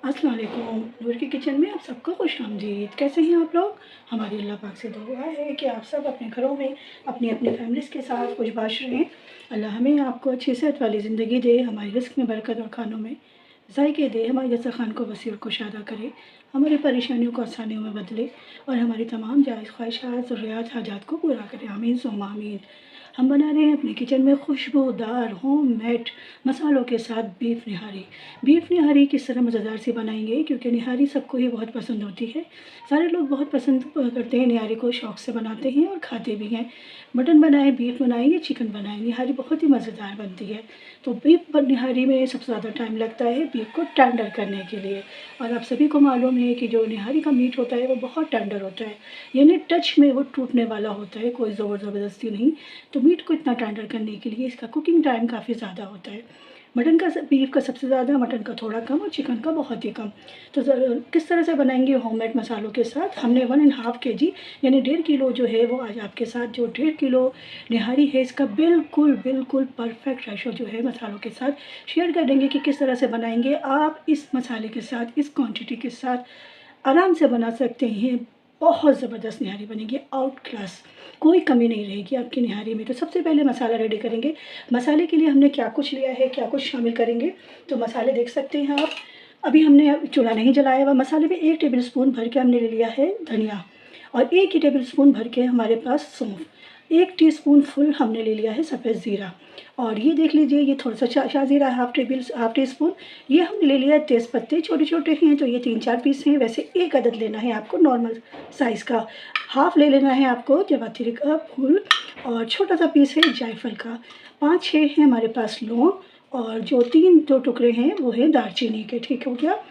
अस्सलाम वालेकुम। नूर की किचन में आप सबको खुशामदीद। कैसे हैं आप लोग? हमारी अल्लाह पाक से दुआ है कि आप सब अपने घरों में अपनी अपनी फैमिलीज़ के साथ खुशबाश रहें। अल्लाह हमें आपको अच्छी सेहत वाली ज़िंदगी दे, हमारी रिस्क में बरकत और खानों में ज़ायके दे, हमारे दस्तरख़ान को वसी और कुशादा करे, हमारी परेशानियों को आसानियों में बदले और हमारी तमाम जायज़ ख्वाहिशात, ज़रूरियात, हाजात को पूरा करे। आमीन सुम्मा आमीन। हम बना रहे हैं अपने किचन में खुशबूदार होममेड मसालों के साथ बीफ निहारी। बीफ निहारी किस तरह मज़ेदार सी बनाएंगे, क्योंकि निहारी सबको ही बहुत पसंद होती है। सारे लोग बहुत पसंद करते हैं निहारी को, शौक़ से बनाते हैं और खाते भी हैं। मटन बनाएं, बीफ बनाएं या चिकन बनाएं, निहारी बहुत ही मज़ेदार बनती है। तो बीफ निहारी में सबसे ज़्यादा टाइम लगता है बीफ को टेंडर करने के लिए। और आप सभी को मालूम है कि जो निहारी का मीट होता है वो बहुत टेंडर होता है, यानी टच में वो टूटने वाला होता है, कोई ज़ोर ज़बरदस्ती नहीं। तो मीट को इतना टेंडर करने के लिए इसका कुकिंग टाइम काफ़ी ज़्यादा होता है। मटन का बीफ का सबसे ज़्यादा, मटन का थोड़ा कम और चिकन का बहुत ही कम। तो किस तरह से बनाएंगे होममेड मसालों के साथ? हमने 1.5 केजी यानी 1.5 किलो जो है वो आज आपके साथ जो 1.5 किलो निहारी है इसका बिल्कुल बिल्कुल परफेक्ट रेशो जो है मसालों के साथ शेयर कर देंगे कि किस तरह से बनाएंगे। आप इस मसाले के साथ, इस क्वांटिटी के साथ आराम से बना सकते हैं। बहुत ज़बरदस्त निहारी बनेगी, आउट क्लास, कोई कमी नहीं रहेगी आपकी निहारी में। तो सबसे पहले मसाला रेडी करेंगे। मसाले के लिए हमने क्या कुछ लिया है, क्या कुछ शामिल करेंगे, तो मसाले देख सकते हैं आप। अभी हमने चूल्हा नहीं जलाया हुआ। मसाले में 1 टेबल स्पून भर के हमने ले लिया है धनिया और 1 ही टेबल स्पून भर के हमारे पास सौंफ, 1 टीस्पून फुल हमने ले लिया है सफ़ेद ज़ीरा। और ये देख लीजिए, ये थोड़ा सा शाहज़ीरा हाफ़ टी स्पून। ये हमने ले लिया है तेज़पत्ते, छोटे छोटे हैं तो ये 3-4 पीस हैं। वैसे 1 अदद लेना है आपको नॉर्मल साइज़ का। हाफ़ ले लेना है आपको जवात्री का फूल और छोटा सा पीस है जायफल का। 5-6 हैं हमारे पास लौंग और जो 3 टुकड़े हैं वो है दालचीनी के। ठीक हो गया।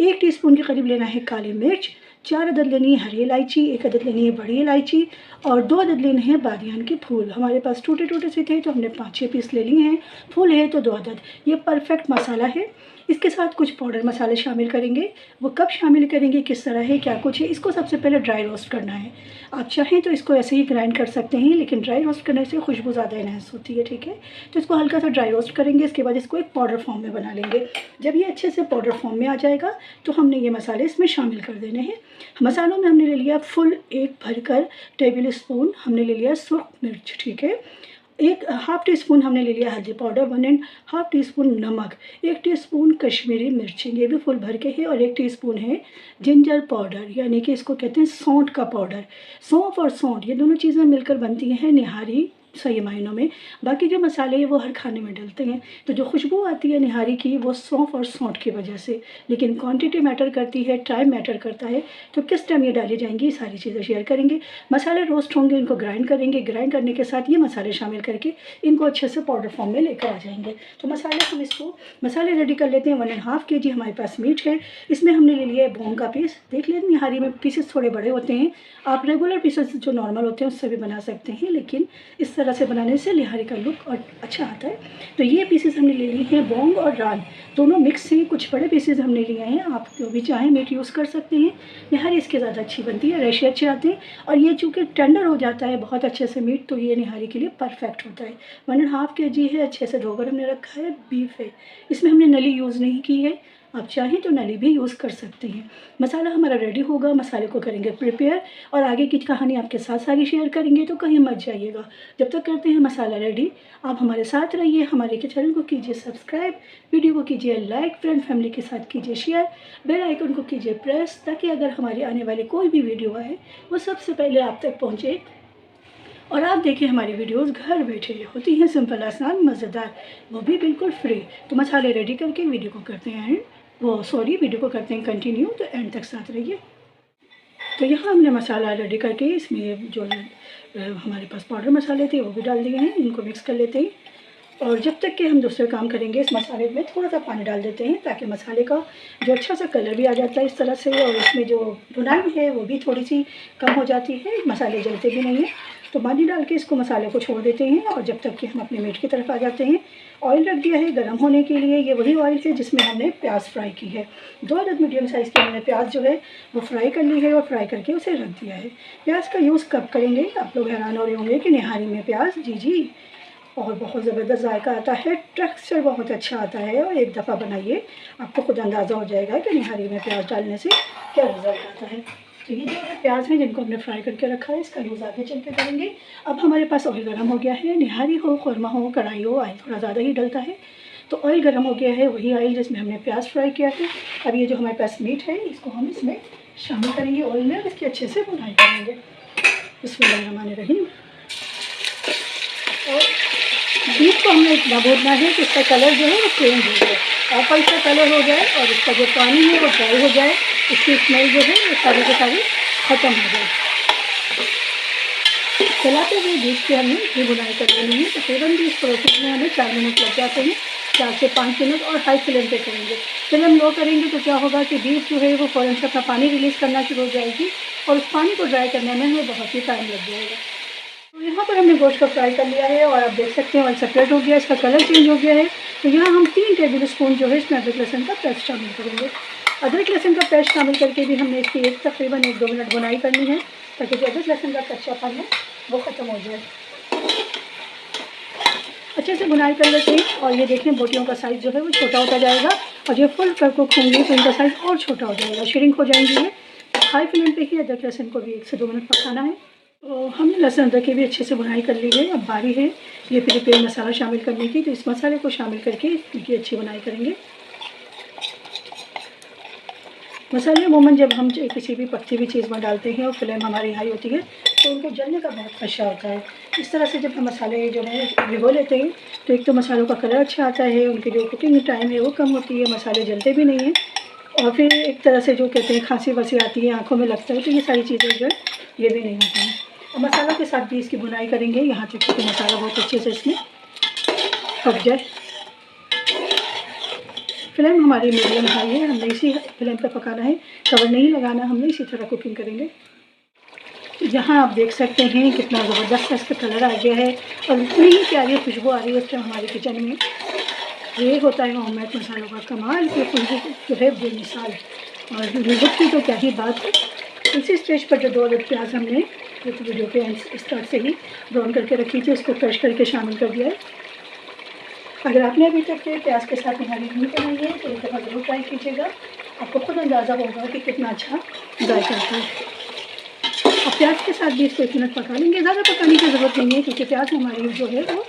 1 टीस्पून के करीब लेना है काली मिर्च, 4 अदद लेनी है हरी इलायची, 1 अदद लेनी है बड़ी इलायची और 2 अदद लेने हैं बादियान के फूल। हमारे पास टूटे टूटे से थे तो हमने 5-6 पीस ले लिए हैं। फूल है तो 2 अदद। ये परफेक्ट मसाला है। इसके साथ कुछ पाउडर मसाले शामिल करेंगे। वो कब शामिल करेंगे, किस तरह है, क्या कुछ है, इसको सबसे पहले ड्राई रोस्ट करना है। आप चाहें तो इसको ऐसे ही ग्राइंड कर सकते हैं, लेकिन ड्राई रोस्ट करने से खुशबू ज़्यादा एनहांस होती है। ठीक है, तो इसको हल्का सा ड्राई रोस्ट करेंगे। इसके बाद इसको एक पाउडर फॉर्म में बना लेंगे। जब ये अच्छे से पाउडर फॉर्म में आ जाएगा तो हमने ये मसाले इसमें शामिल कर देने हैं। मसालों में हमने ले लिया फुल 1 भरकर टेबल स्पून हमने ले लिया सुर्ख मिर्च। ठीक है, 1 हाफ़ टी स्पून हमने ले लिया हल्दी पाउडर, 1.5 टीस्पून नमक, 1 टीस्पून कश्मीरी मिर्ची, ये भी फुल भर के है और 1 टीस्पून है जिंजर पाउडर, यानी कि इसको कहते हैं सौंठ का पाउडर। सौंफ और सौंठ ये दोनों चीज़ें मिलकर बनती हैं निहारी सही मायनों में। बाकी जो मसाले हैं वो हर खाने में डलते हैं, तो जो खुशबू आती है निहारी की वो सौंफ और सौंठ की वजह से। लेकिन क्वांटिटी मैटर करती है, टाइम मैटर करता है। तो किस टाइम ये डाली जाएंगी, सारी चीज़ें शेयर करेंगे। मसाले रोस्ट होंगे, इनको ग्राइंड करेंगे। ग्राइंड करने के साथ ये मसाले शामिल करके इनको अच्छे से पाउडर फॉर्म में लेकर आ जाएंगे। तो मसाले रेडी कर लेते हैं। 1.5 केजी हमारे पास मीट है। इसमें हमने ले लिया है बॉम का पीस। देख लें निहारी में पीसेस थोड़े बड़े होते हैं। आप रेगुलर पीसेस जो नॉर्मल होते हैं उससे भी बना सकते हैं, लेकिन इस तरह से बनाने से निहारी का लुक और अच्छा आता है। तो ये पीसेस हमने ले लिए हैं, बॉन्ग और रान दोनों मिक्स हैं। कुछ बड़े पीसेस हमने लिए हैं, आप जो भी चाहें मीट यूज़ कर सकते हैं। निहारी इसके ज़्यादा अच्छी बनती है, रेशे अच्छे आते हैं और ये चूँकि टेंडर हो जाता है बहुत अच्छे से मीट, तो ये निहारी के लिए परफेक्ट होता है। 1.5 केजी है, अच्छे से धोकर हमने रखा है। बीफ है, इसमें हमने नली यूज़ नहीं की है, आप चाहें तो नली भी यूज़ कर सकते हैं। मसाला हमारा रेडी होगा, मसाले को करेंगे प्रिपेयर और आगे की कहानी आपके साथ सारी शेयर करेंगे, तो कहीं मत जाइएगा। जब तक करते हैं मसाला रेडी, आप हमारे साथ रहिए। हमारे के चैनल को कीजिए सब्सक्राइब, वीडियो को कीजिए लाइक, फ्रेंड फैमिली के साथ कीजिए शेयर, बेल आइकन को कीजिए प्रेस, ताकि अगर हमारी आने वाली कोई भी वीडियो आए वो सबसे पहले आप तक पहुँचे और आप देखिए हमारी वीडियोस घर बैठे होती हैं, सिंपल आसान मज़ेदार, वो भी बिल्कुल फ्री। तो मसाले रेडी करके वीडियो को करते हैं वीडियो को करते हैं कंटिन्यू, तो एंड तक साथ रहिए। तो यहाँ हमने मसाला रेडी करके इसमें जो हमारे पास पाउडर मसाले थे वो भी डाल दिए हैं। इनको मिक्स कर लेते हैं और जब तक कि हम दूसरे काम करेंगे इस मसाले में थोड़ा सा पानी डाल देते हैं, ताकि मसाले का जो अच्छा सा कलर भी आ जाता है इस तरह से, और इसमें जो भुनाई है वो भी थोड़ी सी कम हो जाती है, मसाले जलते भी नहीं हैं। तो पानी डाल के इसको मसाले को छोड़ देते हैं और जब तक कि हम अपने मीट की तरफ आ जाते हैं। ऑयल रख दिया है गर्म होने के लिए। ये वही ऑयल है जिसमें हमने प्याज फ्राई की है। 2 अदद मीडियम साइज़ की हमने प्याज जो है वो फ्राई कर ली है और फ्राई करके उसे रख दिया है। प्याज का यूज़ कब करेंगे, आप लोग हैरान हो रहे होंगे कि निहारी में प्याज, जी और बहुत ज़बरदस्त जायका आता है, टेक्सचर बहुत अच्छा आता है। और एक दफ़ा बनाइए, आपको खुद अंदाज़ा हो जाएगा कि निहारी में प्याज डालने से क्या रिज़ल्ट आता है। तो ये जो प्याज हैं जिनको हमने फ्राई करके रखा है, इसका यूज़ आगे चल के करेंगे। अब हमारे पास ऑयल गर्म हो गया है। निहारी हो, खुरमा हो, कढ़ाई हो, ऑयल थोड़ा ज़्यादा ही डलता है। तो ऑयल गर्म हो गया है, वही ऑयल जिसमें हमने प्याज फ्राई किया है। अब ये जो हमारे पास मीट है, इसको हम इसमें शामिल करेंगे ऑयल में, इसकी अच्छे से भुनाई करेंगे। बिस्मिल्लाहिर्रहमानिर्रहीम। और बीफ को हमें इतना भूनना है कि इसका कलर जो है वो चेंज हो जाए, ऑफल सा कलर हो जाए और इसका जो पानी है वो ड्राई हो जाए, इसकी स्मेल जो है वो सारी की सारी ख़त्म हो जाए। चलाते हुए बीफ की हमें ये बुनाई कर लेनी है। तकरीबन भी इस प्रोसेस में हमें 4 मिनट लग जाते हैं, 4 से 5 मिनट, और हाई फ्लेम पे करेंगे। फ्लेम लो करेंगे तो क्या होगा कि बीफ जो है वो फ़ौरन से अपना पानी रिलीज़ करना शुरू हो जाएगी और उस पानी को ड्राई करने में हमें बहुत ही टाइम लग जाएगा। तो यहाँ पर हमने गोश्त को फ्राई कर लिया है और आप देख सकते हैं ऑयल सेपरेट हो गया, इसका कलर चेंज हो गया है। तो यहाँ हम 3 टेबल स्पून जो है इसमें अदरक लहसुन का पेस्ट शामिल करेंगे। अदरक लहसुन का पेस्ट शामिल करके भी हमने इसकी तकरीबन 1-2 मिनट बुनाई करनी है, ताकि जो अदरक लहसुन का कच्चापन है वो ख़त्म हो जाए। अच्छे से बुनाई कर लेते हैं। और ये देखें बोटियों का साइज़ जो है वो छोटा होता जाएगा, और जब फुल कर कुक होंगी तो इनका साइज़ और छोटा हो जाएगा, श्रिंक हो जाएंगी ये। हाई फ्लेम पे ही अदरक लहसुन को भी 1 से 2 मिनट पकाना है। तो हमने लहसुन अदरक की भी अच्छे से बुनाई कर ली है। अब बारी है ये प्रिपेयर मसाला शामिल करने की, तो इस मसाले को शामिल करके इसकी अच्छी बुनाई करेंगे। मसाले अमूमन जब हम किसी भी पकती हुई चीज़ में डालते हैं और फ्लेम हमारी हाई होती है तो उनको जलने का बहुत खदशा होता है। इस तरह से जब हम मसाले जो है भिगो लेते हैं तो एक तो मसालों का कलर अच्छा आता है, उनकी जो कुकिंग टाइम है वो कम होती है, मसाले जलते भी नहीं हैं, और फिर एक तरह से जो कहते हैं खांसी वासी आती है, आँखों में लगता है, तो ये सारी चीज़ें जो है ये भी नहीं होती हैं। और मसालों के साथ भी इसकी बुनाई करेंगे यहाँ तक कि मसाला बहुत अच्छे से इसमें पक जाए। फ्लेम हमारी मीडियम हाई है, हमने इसी फ्लेम पे पकाना है, कवर नहीं लगाना, हमने इसी तरह कुकिंग करेंगे। यहाँ आप देख सकते हैं कितना ज़बरदस्त इसका कलर आ गया है और इतनी ही प्यारी खुशबू आ रही है इस टाइम हमारे किचन में। ये होता है होममेड मसालों का कमाल, की खुशबू जो है बेमिसाल, और लुत्फ़ की तो क्या ही बात है। इसी स्टेज पर जो 2 अदद प्याज हमने वीडियो के स्टार्ट से ही ब्राउन करके रखी थी, उसको क्रश करके शामिल कर दिया है। अगर आपने अभी तक के प्याज के साथ निहारी नहीं बनाई है तो एक दफ़ा ज़रूर ट्राई कीजिएगा, आपको खुद अंदाज़ा होगा कि कितना अच्छा जायका आता है। और प्याज के साथ भी इसको 1 मिनट पका लेंगे, ज़्यादा पकाने की ज़रूरत नहीं है क्योंकि प्याज हमारी जो है वो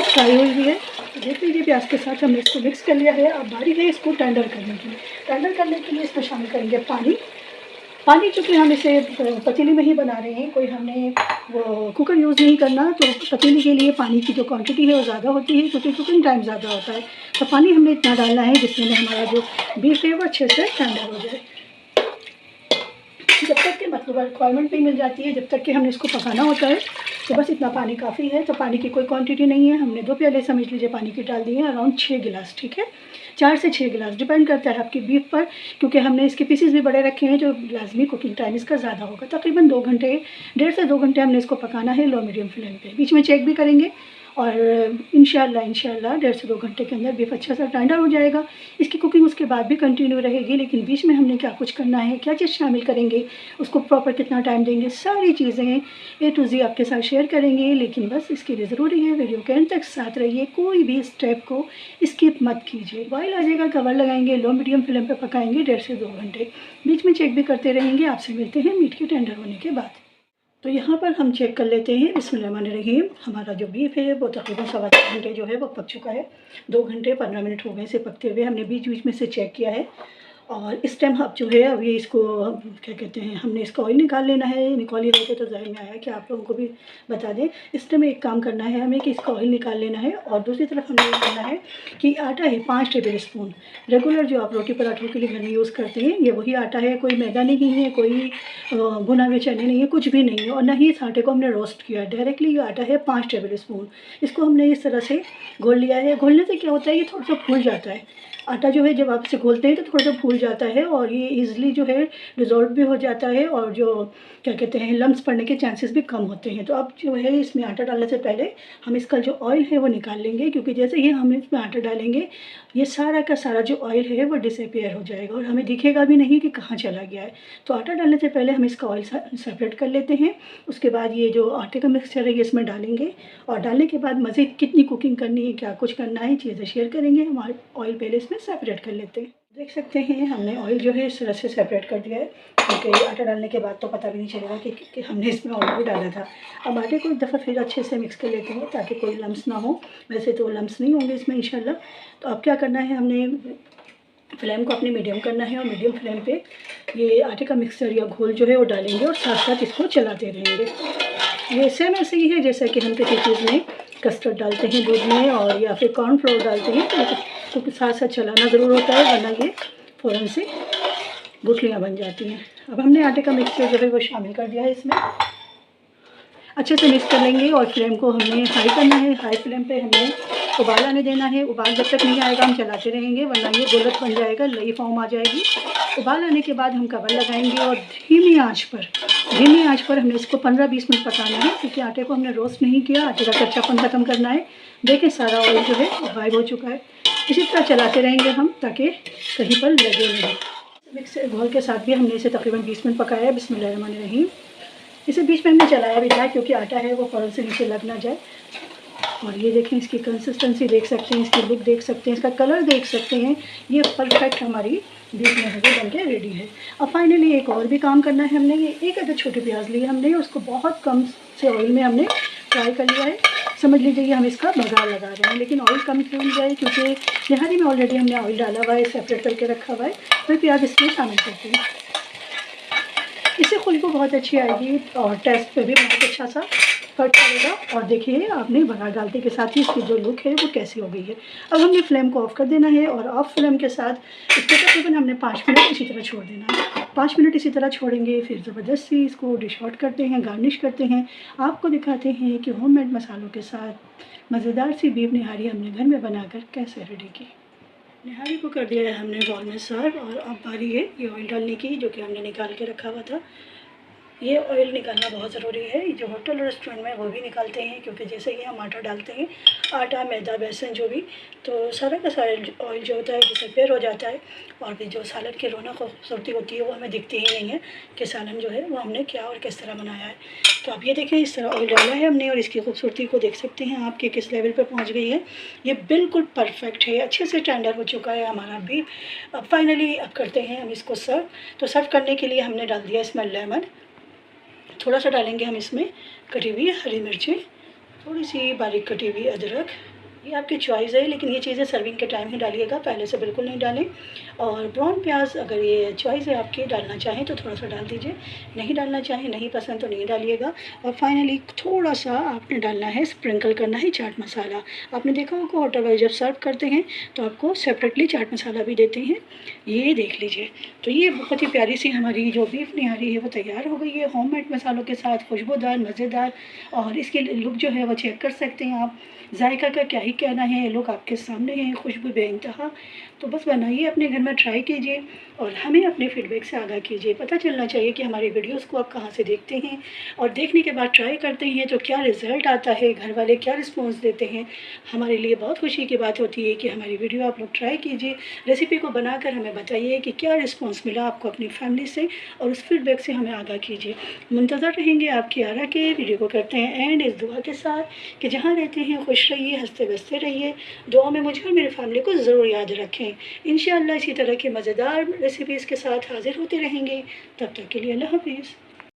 फ्राई हुई हुई है। तो देख लीजिए प्याज के साथ हमने इसको मिक्स कर लिया है। अब बारी है इसको टेंडर करने की। टेंडर करने के लिए इसमें शामिल करेंगे पानी चूँकि हम इसे पतीली में ही बना रहे हैं, कोई हमने वो कुकर यूज़ नहीं करना, तो पतीली के लिए पानी की जो क्वांटिटी है वो ज़्यादा होती है क्योंकि कुकिंग टाइम ज़्यादा होता है। तो पानी हमने इतना डालना है जिसमें हमारा जो बीफ है वो अच्छे से टेंडर हो जाए। जब तक कि मतलब रिक्वायरमेंट नहीं मिल जाती है, जब तक कि हमने इसको पकाना होता है, तो बस इतना पानी काफ़ी है। तो पानी की कोई क्वांटिटी नहीं है, हमने 2 प्याले समझ लीजिए पानी की डाल दिए हैं, अराउंड 6 गिलास, ठीक है, 4 से 6 गिलास, डिपेंड करता है आपकी बीफ पर, क्योंकि हमने इसके पीसेस भी बड़े रखे हैं जो लाजमी कुकिंग टाइम इसका ज़्यादा होगा। तकरीबन 2 घंटे, 1.5 से 2 घंटे हमने इसको पकाना है लो मीडियम फ्लेम पे। बीच में चेक भी करेंगे और इंशाल्लाह 1.5 से 2 घंटे के अंदर बीफ अच्छा सा टेंडर हो जाएगा। इसकी कुकिंग उसके बाद भी कंटिन्यू रहेगी, लेकिन बीच में हमने क्या कुछ करना है, क्या चीज़ शामिल करेंगे, उसको प्रॉपर कितना टाइम देंगे, सारी चीज़ें A to Z आपके साथ शेयर करेंगे। लेकिन बस इसके लिए ज़रूरी है वीडियो के एंड तक साथ रहिए, कोई भी स्टेप को स्किप मत कीजिए। बॉयल आ जाएगा, कवर लगाएंगे, लो मीडियम फ्लेम पर पकाएंगे 1.5 से 2 घंटे, बीच में चेक भी करते रहेंगे। आपसे मिलते हैं मीट के टेंडर होने के बाद। तो यहाँ पर हम चेक कर लेते हैं। बिस्मिल्लाहिर्रहमानिर्रहीम। हमारा जो बीफ है वो तकरीबन 4.25 घंटे जो है वो पक चुका है। 2 घंटे 15 मिनट हो गए इसे पकते हुए, हमने बीच बीच में से चेक किया है। और इस टाइम अब जो है अभी इसको क्या कहते हैं, हमने इसका ऑयल निकाल लेना है। निकाल ही रहे थे तो ज़हन में आया कि आप लोगों को भी बता दें। इस टाइम एक काम करना है हमें कि इसका ऑयल निकाल लेना है, और दूसरी तरफ हमें ये करना है कि आटा है 5 टेबल स्पून, रेगुलर जो आप रोटी पराठों के लिए घर में यूज़ करते हैं ये वही आटा है, कोई मैदा नहीं है, कोई भुना हुए चने नहीं है, कुछ भी नहीं है, और ना ही इस आटे को हमने रोस्ट किया है। डायरेक्टली ये आटा है 5 टेबल स्पून। इसको हमने इस तरह से घोल लिया है। घोलने से क्या होता है, ये थोड़ा सा फूल जाता है। आटा जो है जब आप इसे घोलते हैं तो थोड़ा सा फूल जाता है और ये ईज़िली जो है डिज़ोल्व भी हो जाता है और जो क्या कहते हैं लम्स पड़ने के चांसेस भी कम होते हैं। तो अब जो है इसमें आटा डालने से पहले हम इसका जो ऑयल है वो निकाल लेंगे, क्योंकि जैसे ही हम इसमें आटा डालेंगे ये सारा का सारा जो ऑयल है वो डिसअपियर हो जाएगा और हमें दिखेगा भी नहीं कि कहाँ चला गया है। तो आटा डालने से पहले हम इसका ऑयल सेपरेट कर लेते हैं। उसके बाद ये जो आटे का मिक्सचर है ये इसमें डालेंगे और डालने के बाद मज़ीद कितनी कुकिंग करनी है, क्या कुछ करना है, चीज़ें शेयर करेंगे। हम ऑयल पहले इसमें सेपरेट कर लेते हैं। देख सकते हैं हमने ऑयल जो है इस तरह से सेपरेट कर दिया है, क्योंकि आटा डालने के बाद तो पता भी नहीं चलेगा कि हमने इसमें ऑयल भी डाला था। अब आटे को एक दफ़ा फिर अच्छे से मिक्स कर लेते हैं ताकि कोई लम्स ना हो। वैसे तो लम्स नहीं होंगे इसमें इंशाल्लाह। तो अब क्या करना है, हमने फ्लेम को अपनी मीडियम करना है और मीडियम फ्लेम पे ये आटे का मिक्सचर या घोल जो है वो डालेंगे और साथ साथ इसको चलाते रहेंगे। ये सेम ऐसे ही है जैसा कि हम किसी चीज़ में कस्टर्ड डालते हैं दूध में और या फिर कॉर्नफ्लोर डालते हैं तो साथ साथ चलाना ज़रूर होता है, वरना ये फ़ौरन से गुठलियाँ बन जाती हैं। अब हमने आटे का मिक्सचर जो है वो शामिल कर दिया है इसमें। अच्छे से मिक्स कर लेंगे और फ्लेम को हमने हाई करना है। हाई फ्लेम पे हमने उबाल आने देना है। उबाल जब तक नहीं आएगा हम चलाते रहेंगे, वरना ये गोलत बन जाएगा, लई फॉर्म आ जाएगी। उबाल आने के बाद हम कवर लगाएंगे और धीमी आंच पर हमें इसको 15-20 मिनट पकाना है, क्योंकि आटे को हमने रोस्ट नहीं किया, आटे का कच्चापन ख़त्म करना है। देखें सारा ऑयल जो है गायब हो चुका है। इसी तरह चलाते रहेंगे हम ताकि कहीं पर लगे नहीं। मिक्सर घोल के साथ भी हमने इसे तकरीबन 20 मिनट पकाया है। बिस्मिल्लाहिर्रहमानिर्रहीम। इसे बीच में हमने चलाया भी था क्योंकि आटा है वो फ़ौरन से नीचे लग ना जाए। और ये देखें, इसकी कंसिस्टेंसी देख सकते हैं, इसकी लुक देख सकते हैं, इसका कलर देख सकते हैं। ये परफेक्ट हमारी बीफ में बन के रेडी है। अब फाइनली एक और भी काम करना है हमने। ये एक अदद छोटी प्याज ली हमने, उसको बहुत कम से ऑयल में हमने फ्राई कर लिया है। समझ लीजिए हम इसका बघार लगा रहे हैं, लेकिन ऑयल कम क्यों जाए, क्योंकि निहारी में ऑलरेडी हमने ऑयल डाला हुआ है, सेपरेट करके रखा हुआ है। फिर प्याज इसमें शामिल करते हैं। इससे खुशबू बहुत अच्छी आएगी और टेस्ट पे भी बहुत अच्छा सा फर्क पड़ेगा। और देखिए आपने बघार डालते के साथ ही इसकी जो लुक है वो कैसी हो गई है। अब हमने फ्लेम को ऑफ़ कर देना है और ऑफ फ्लेम के साथ इसको तकरीबन हमने 5 मिनट इसी तरह छोड़ देना है। 5 मिनट इसी तरह छोड़ेंगे, फिर ज़बरदस्ती इसको डिश आउट करते हैं, गार्निश करते हैं। आपको दिखाते हैं कि होममेड मसालों के साथ मज़ेदार सी बीफ निहारी हमने घर में बनाकर कैसे रेडी की। निहारी को कर दिया है हमने बाउल में सर्व और अब बारी है ये ऑयल डालने की, जो कि हमने निकाल के रखा हुआ था। ये ऑयल निकालना बहुत ज़रूरी है। जो होटल रेस्टोरेंट में वो भी निकालते हैं, क्योंकि जैसे ही हम आटा डालते हैं, आटा मैदा बेसन जो भी, तो सारा का सारा ऑयल जो होता है डिसअपियर हो जाता है और भी जो सालन की रौनक खूबसूरती होती है वो हमें दिखती ही नहीं है कि सालन जो है वो हमने क्या और किस तरह बनाया है। तो आप ये देखें, इस तरह ऑयल डाला है हमने और इसकी खूबसूरती को देख सकते हैं आप कि किस लेवल पर पहुँच गई है। ये बिल्कुल परफेक्ट है, अच्छे से टेंडर हो चुका है हमारा बीफ। अब फाइनली अब करते हैं हम इसको सर्व। तो सर्व करने के लिए हमने डाल दिया इसमें लेमन, थोड़ा सा डालेंगे हम इसमें कटी हुई हरी मिर्चें, थोड़ी सी बारीक कटी हुई अदरक। ये आपकी चॉइस है, लेकिन ये चीज़ें सर्विंग के टाइम ही डालिएगा, पहले से बिल्कुल नहीं डालें। और ब्राउन प्याज अगर ये चॉइस है आपकी, डालना चाहें तो थोड़ा सा डाल दीजिए, नहीं डालना चाहें, नहीं पसंद तो नहीं डालिएगा। और फाइनली थोड़ा सा आपने डालना है, स्प्रिंकल करना है चाट मसाला। आपने देखा होगा होटल वाले जब सर्व करते हैं तो आपको सेपरेटली चाट मसाला भी देते हैं, ये देख लीजिए। तो ये बहुत ही प्यारी सी हमारी जो बीफ निहारी है वो तैयार हो गई है, होममेड मसालों के साथ, खुशबूदार, मज़ेदार। और इसकी लुक जो है वो चेक कर सकते हैं आप। जायका का क्या ही कहना है, लोग आपके सामने हैं, खुशबू बेइंतहा। तो बस बनाइए, अपने घर में ट्राई कीजिए और हमें अपने फीडबैक से आगाह कीजिए। पता चलना चाहिए कि हमारी वीडियोस को आप कहाँ से देखते हैं और देखने के बाद ट्राई करते हैं तो क्या रिज़ल्ट आता है, घर वाले क्या रिस्पॉन्स देते हैं। हमारे लिए बहुत खुशी की बात होती है कि हमारी वीडियो आप लोग ट्राई कीजिए, रेसिपी को बनाकर हमें बताइए कि क्या रिस्पॉन्स मिला आपको अपनी फैमिली से और उस फीडबैक से हमें आगाह कीजिए। मुंतज़र रहेंगे आपकी आरा के। वीडियो को करते हैं एंड इस दुआ के साथ कि जहाँ रहते हैं खुश रहिए, हंसते बसते रहिए। दुआ में मुझे और मेरी फैमिली को ज़रूर याद रखें। इंशाअल्लाह इसी तरह के मज़ेदार रेसिपीज़ के साथ हाज़िर होते रहेंगे। तब तक के लिए अल्लाह हाफ़िज़।